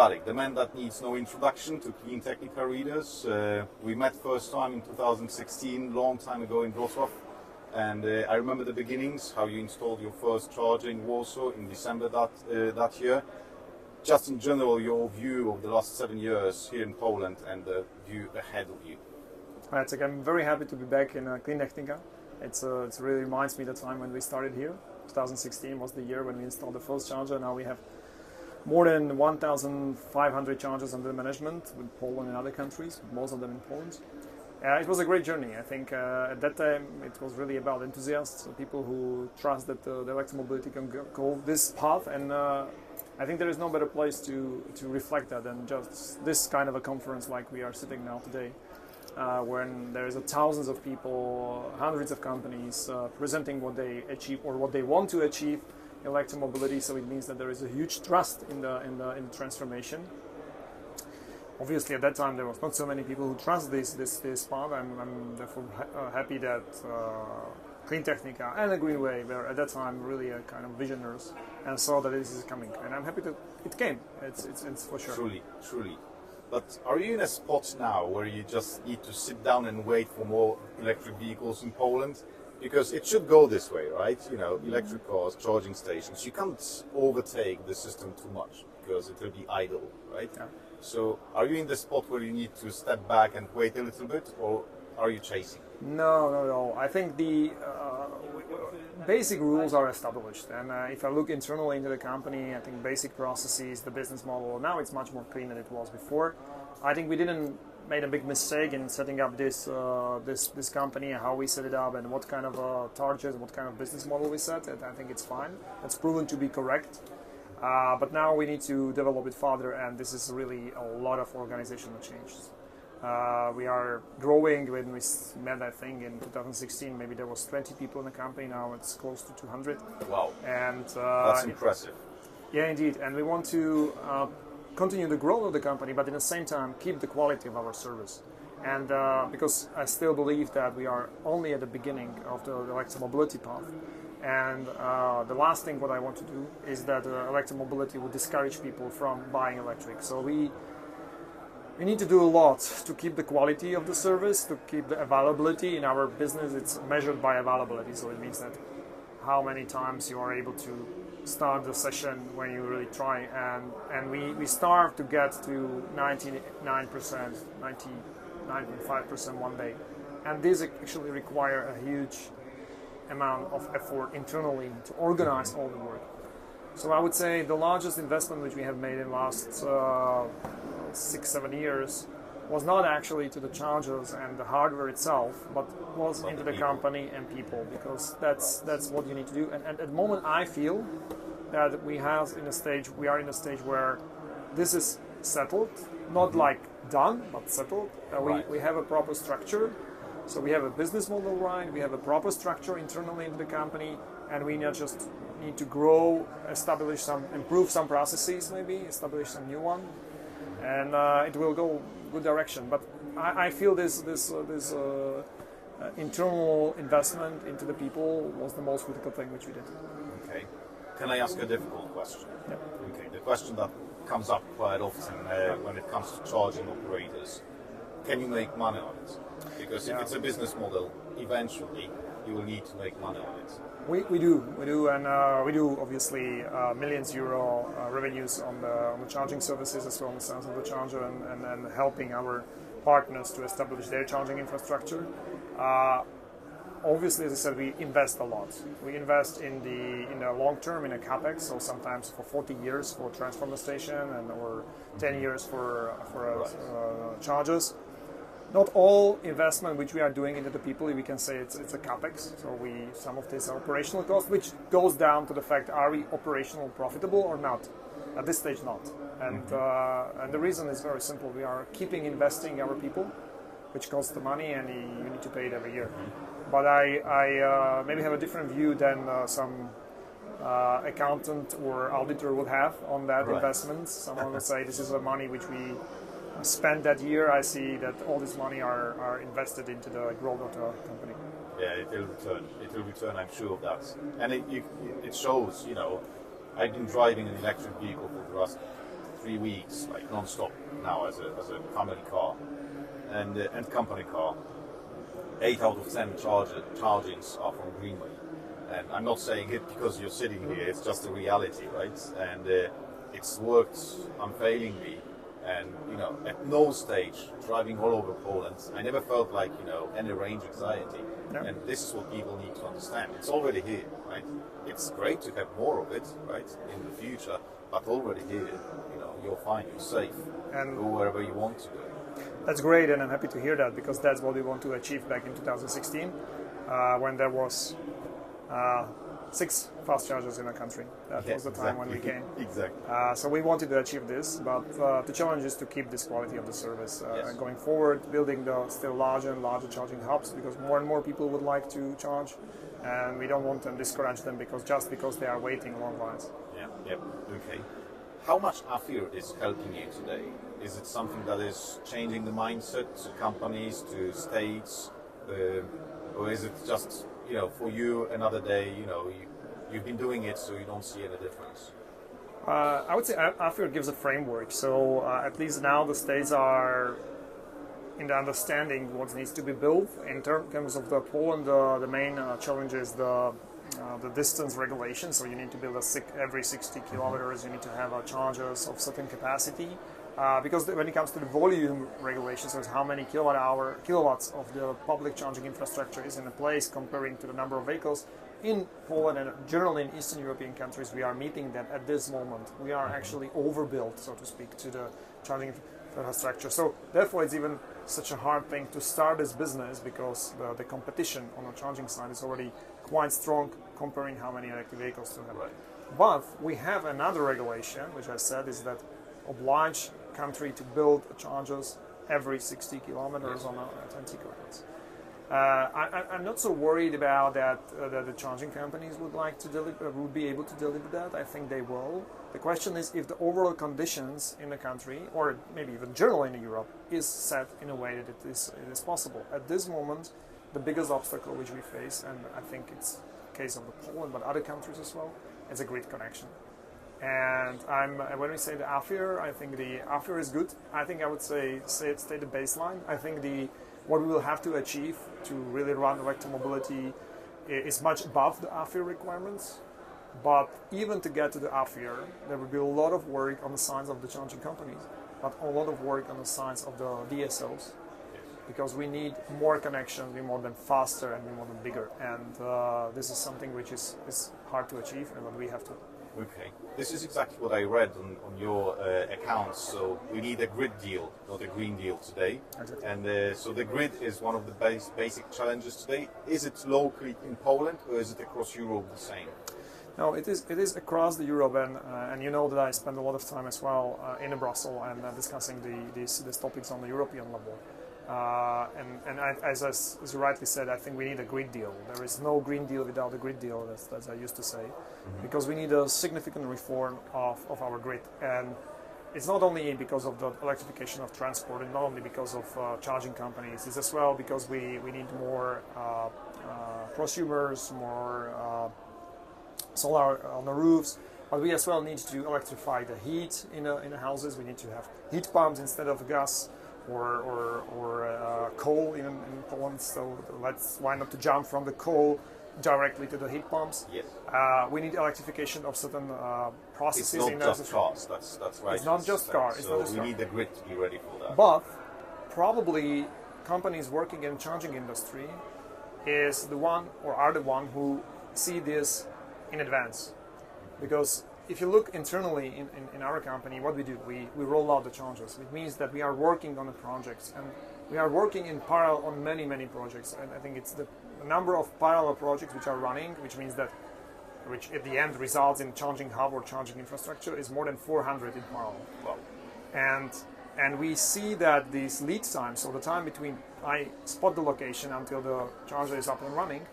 Badik, the man that needs no introduction to CleanTechnica readers. We met first time in 2016, long time ago in Wrocław, and I remember the beginnings, how you installed your first charger in Warsaw in December that year. Just in general, your view of the last 7 years here in Poland and the view ahead of you. I'm very happy to be back in CleanTechnica. It really reminds me of the time when we started here. 2016 was the year when we installed the first charger. Now we have more than 1,500 chargers under management with Poland and other countries, most of them in Poland. It was a great journey. I think at that time it was really about enthusiasts, people who trust that the electromobility can go this path, and I think there is no better place to reflect that than just this kind of a conference like we are sitting now today, when there is thousands of people, hundreds of companies presenting what they achieve or what they want to achieve electromobility. So it means that there is a huge trust in the transformation. Obviously, at that time there was not so many people who trust this path. I'm therefore happy that CleanTechnica and the GreenWay were at that time really a kind of visionaries and saw that this is coming. And I'm happy that it came. It's for sure. Truly. But are you in a spot now where you just need to sit down and wait for more electric vehicles in Poland? Because it should go this way, right? You know, electric cars, charging stations. You can't overtake the system too much because it will be idle, right? Yeah. So are you in the spot where you need to step back and wait a little bit, or are you chasing? No. I think the basic rules are established. And if I look internally into the company, I think basic processes, the business model, now it's much more clean than it was before. I think we didn't made a big mistake in setting up this company, how we set it up, and what kind of targets, what kind of business model we set. And I think it's fine. It's proven to be correct. But now we need to develop it further, and this is really a lot of organizational changes. We are growing. When we met, I think in 2016, maybe there was 20 people in the company. Now it's close to 200. Wow! And that's impressive. Yeah, indeed. And we want to continue the growth of the company, but at the same time keep the quality of our service. And because I still believe that we are only at the beginning of the electromobility path. And the last thing what I want to do is that electromobility will discourage people from buying electric. So we need to do a lot to keep the quality of the service, to keep the availability. In our business, it's measured by availability. So it means that how many times you are able to start the session when you really try, and we start to get to 99%, 99.5% one day, and this actually require a huge amount of effort internally to organize all the work. So I would say the largest investment which we have made in the last 6-7 years was not actually to the chargers and the hardware itself, but was into the company and people, because that's what you need to do. And at the moment, I feel that we are in a stage where this is settled, not like done, but settled. We have a proper structure, so we have a business model right. We have a proper structure internally into the company, and we not just need to grow, improve some processes, maybe establish some new one, and it will go good direction. But I feel this internal investment into the people was the most critical thing which we did. Okay. Can I ask a difficult question? Yeah. Okay. The question that comes up quite often when it comes to charging operators: can you make money on it? Because if it's a business model, eventually you will need to make money on it. We do, and we do obviously millions euro revenues on the charging services as well, on the sales of the charger, and helping our partners to establish their charging infrastructure. Obviously, as I said, we invest a lot. We invest in the long term in a capex, so sometimes for 40 years for transformer station or 10 years for chargers. not all investment which we are doing into the people, we can say it's a capex. So some of this are operational cost, which goes down to the fact: are we operational profitable or not? At this stage, not. And the reason is very simple: we are keeping investing our people, which costs the money, and you need to pay it every year. But I maybe have a different view than some accountant or auditor would have on that investment. Someone would say this is the money which we spent that year. I see that all this money are invested into the growth of the company. Yeah, it will return. It will return, I'm sure of that. And it shows, I've been driving an electric vehicle for the last 3 weeks, like non-stop now as a family car and company car. 8 out of 10 chargings are from GreenWay. And I'm not saying it because you're sitting here, it's just a reality, right? And it's worked unfailingly. And, at no stage, driving all over Poland, I never felt like, any range anxiety. Yeah. And this is what people need to understand. It's already here, right? It's great to have more of it, right, in the future, but already here, you're fine, you're safe, and go wherever you want to go. That's great, and I'm happy to hear that, because that's what we want to achieve back in 2016, when there was 6 fast chargers in the country. That was the time when we came. Exactly. So we wanted to achieve this, but the challenge is to keep this quality of the service going forward, building the still larger and larger charging hubs, because more and more people would like to charge, and we don't want to discourage them because they are waiting long lines. Yeah. Okay. How much AFIR is helping you today? Is it something that is changing the mindset to companies, to states, or is it just for you another day? You've been doing it, so you don't see any difference. I would say AFIR gives a framework. So at least now the states are in the understanding what needs to be built. In terms of the Poland, the main challenge is the distance regulation. So you need to build every 60 kilometers. You need to have chargers of certain capacity. Because when it comes to the volume regulations, so how many kilowatts of the public charging infrastructure is in place comparing to the number of vehicles. In Poland and generally in Eastern European countries, we are meeting that at this moment. We are actually overbuilt, so to speak, to the charging infrastructure. So therefore, it's even such a hard thing to start this business, because the competition on the charging side is already quite strong comparing how many electric vehicles to have. Right. But we have another regulation, which I said is that oblige country to build chargers every 60 kilometers on a 20 kilometers. I'm not so worried about that the charging companies would be able to deliver that. I think they will. The question is if the overall conditions in the country, or maybe even generally in Europe, is set in a way that it is possible. At this moment, the biggest obstacle which we face, and I think it's the case of the Poland, but other countries as well, is a grid connection. And when we say the AFIR, I think the AFIR is good. I think I would say the baseline. I think what we will have to achieve to really run electromobility is much above the AFIR requirements. But even to get to the AFIR, there will be a lot of work on the sides of the charging companies, but a lot of work on the sides of the DSOs, because we need more connections, we want them faster, and we want them bigger. And this is something which is hard to achieve, and what we have to. Okay, this is exactly what I read on your accounts. So we need a grid deal, not a green deal today. Exactly. And so the grid is one of the basic challenges today. Is it locally in Poland, or is it across Europe the same? No, it is across the Europe, and you know that I spend a lot of time as well in Brussels and discussing these topics on the European level. As you rightly said, I think we need a grid deal. There is no green deal without a grid deal, as I used to say, because we need a significant reform of our grid. And it's not only because of the electrification of transport, and not only because of charging companies, it's as well because we need more prosumers, more solar on the roofs, but we as well need to electrify the heat in the houses. We need to have heat pumps instead of gas or coal in Poland. So why not to jump from the coal directly to the heat pumps? Yes. We need electrification of certain processes. It's not just cars. That's right. It's not just cars. So we need the grid to be ready for that. But probably companies working in the charging industry are the one who see this in advance, because if you look internally in our company, what we do, we roll out the chargers. It means that we are working on the projects, and we are working in parallel on many projects, and I think it's the number of parallel projects which are running, which at the end results in charging hub or charging infrastructure, is more than 400 in parallel. Wow. And we see that these lead times, so the time between I spot the location until the charger is up and running,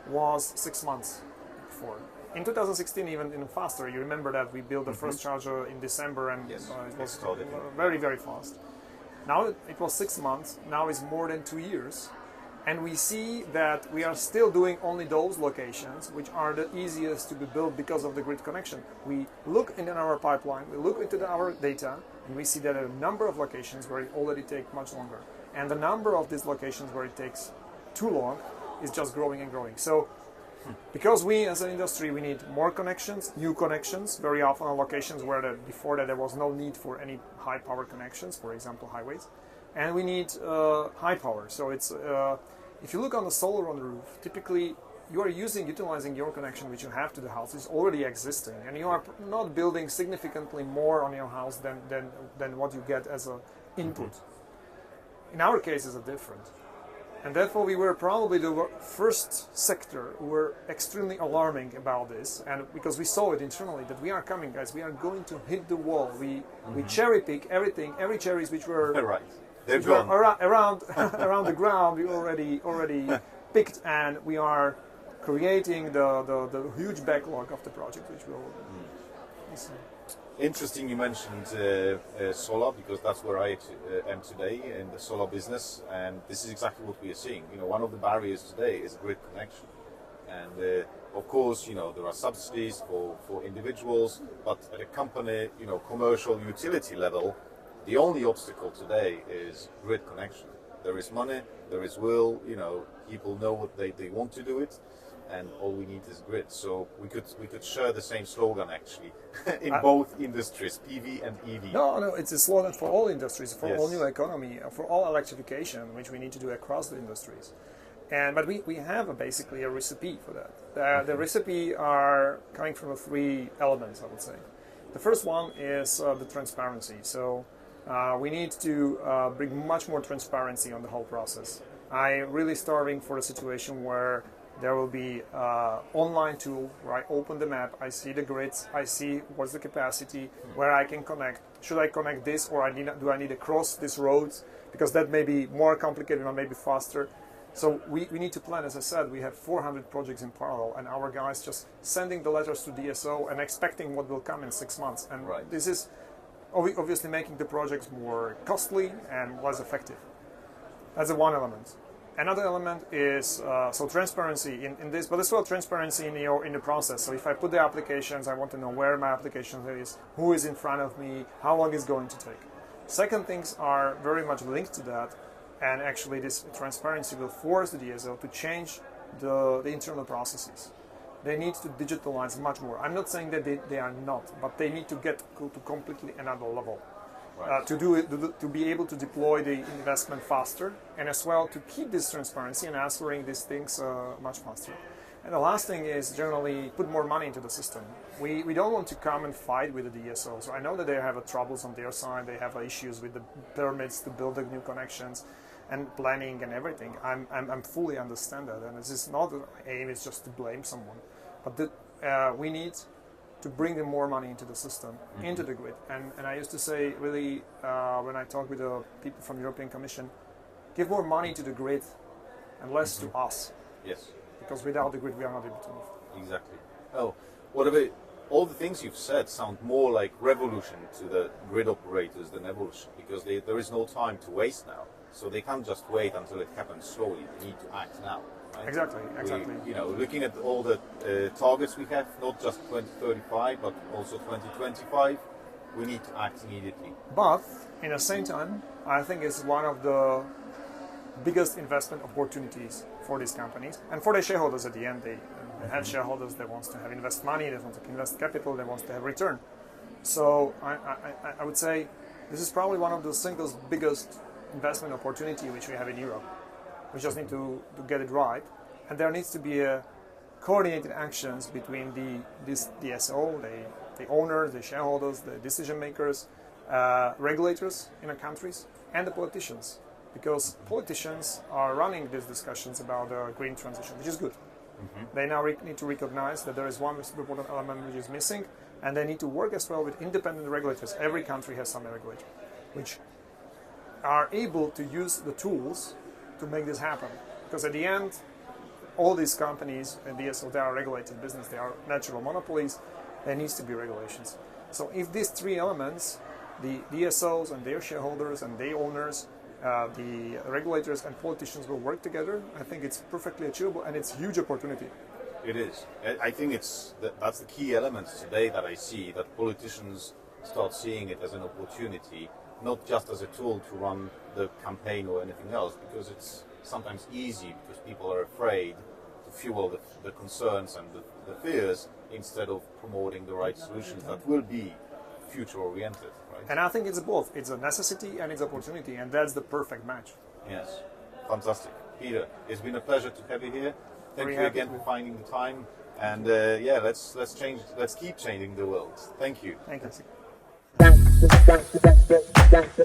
was 6 months before. In 2016, even faster. You remember that we built the first charger in December, and Yes, it was started. very fast. Now it was 6 months. Now it's more than 2 years, and we see that we are still doing only those locations which are the easiest to be built because of the grid connection. We look into our pipeline, we look into our data, and we see that a number of locations where it already takes much longer, and the number of these locations where it takes too long is just growing and growing. So because we as an industry, we need more connections, new connections, very often on locations where before that there was no need for any high power connections, for example highways, and we need high power. So it's if you look on the solar on the roof, typically you are utilizing your connection which you have to the house is already existing, and you are not building significantly more on your house than what you get as an input. In our case, it's different. And therefore, we were probably the first sector who were extremely alarming about this, and because we saw it internally that we are coming, guys, we are going to hit the wall. We cherry pick everything, every cherries which were Right. They're gone. around the ground. We already picked, and we are creating the huge backlog of the project, which will. Interesting you mentioned solar, because that's where I am today in the solar business, and this is exactly what we are seeing. You know, one of the barriers today is grid connection, and of course, you know, there are subsidies for individuals, but at a company, you know, commercial utility level, the only obstacle today is grid connection. There is money, there is will, you know, people know what they want to do it, and all we need is grid. So we could share the same slogan actually in both industries, PV and EV. No, it's a slogan for all industries, for Yes. all new economy, for all electrification, which we need to do across the industries. But we have basically a recipe for that. The recipe are coming from 3 elements, I would say. The first one is the transparency. So we need to bring much more transparency on the whole process. I'm really starving for a situation where there will be an online tool where I open the map, I see the grids, I see what's the capacity, where I can connect. Should I connect this, or do I need to cross these roads? Because that may be more complicated or maybe faster. So we need to plan. As I said, we have 400 projects in parallel, and our guys just sending the letters to DSO and expecting what will come in 6 months. And Right. this is obviously making the projects more costly and less effective. That's the one element. Another element is so transparency in this, but as well transparency in the process. So if I put the applications, I want to know where my application is, who is in front of me, how long it's going to take. Second things are very much linked to that, and actually this transparency will force the DSO to change the internal processes. They need to digitalize much more. I'm not saying that they are not, but they need to get to completely another level. Right. To be able to deploy the investment faster, and as well to keep this transparency and answering these things much faster. And the last thing is generally put more money into the system. We don't want to come and fight with the DSOs. I know that they have troubles on their side. They have issues with the permits to build the new connections and planning and everything. I'm fully understand that, and this is not the aim is just to blame someone, but we need to bring in more money into the system, into the grid. And I used to say, really, when I talk with the people from the European Commission, give more money to the grid and less to us. Yes. Because without the grid, we are not able to move. Exactly. Oh, what about all the things you've said sound more like revolution to the grid operators than evolution, because there is no time to waste now. So they can't just wait until it happens slowly. They need to act now. Right? Exactly. Looking at all the targets we have, not just 2035, but also 2025, we need to act immediately. But in the same time, I think it's one of the biggest investment opportunities for these companies and for the shareholders at the end. They have shareholders that wants to have invest money, they want to invest capital, they want to have return. So I would say this is probably one of the single biggest investment opportunity which we have in Europe. We just need to get it right, and there needs to be a coordinated actions between this DSO, the owners, the shareholders, the decision makers, regulators in the countries, and the politicians. because politicians are running these discussions about the green transition, which is good. They now need to recognize that there is one important element which is missing, and they need to work as well with independent regulators. Every country has some regulator, which are able to use the tools to make this happen. Because at the end, all these companies and DSO, they are regulated business, they are natural monopolies, there needs to be regulations. So if these three elements, the DSOs and their shareholders and their owners, the regulators and politicians will work together, I think it's perfectly achievable, and it's a huge opportunity. It is. I think that's the key element today that I see, that politicians start seeing it as an opportunity, not just as a tool to run the campaign or anything else, because it's sometimes easy because people are afraid to fuel the concerns and the fears instead of promoting the right solutions that will be future oriented. Right? And I think it's both. It's a necessity and it's opportunity, and that's the perfect match. Yes, fantastic. Peter, it's been a pleasure to have you here. Thank you again for finding the time, and yeah, let's keep changing the world. Thank you. Thank you.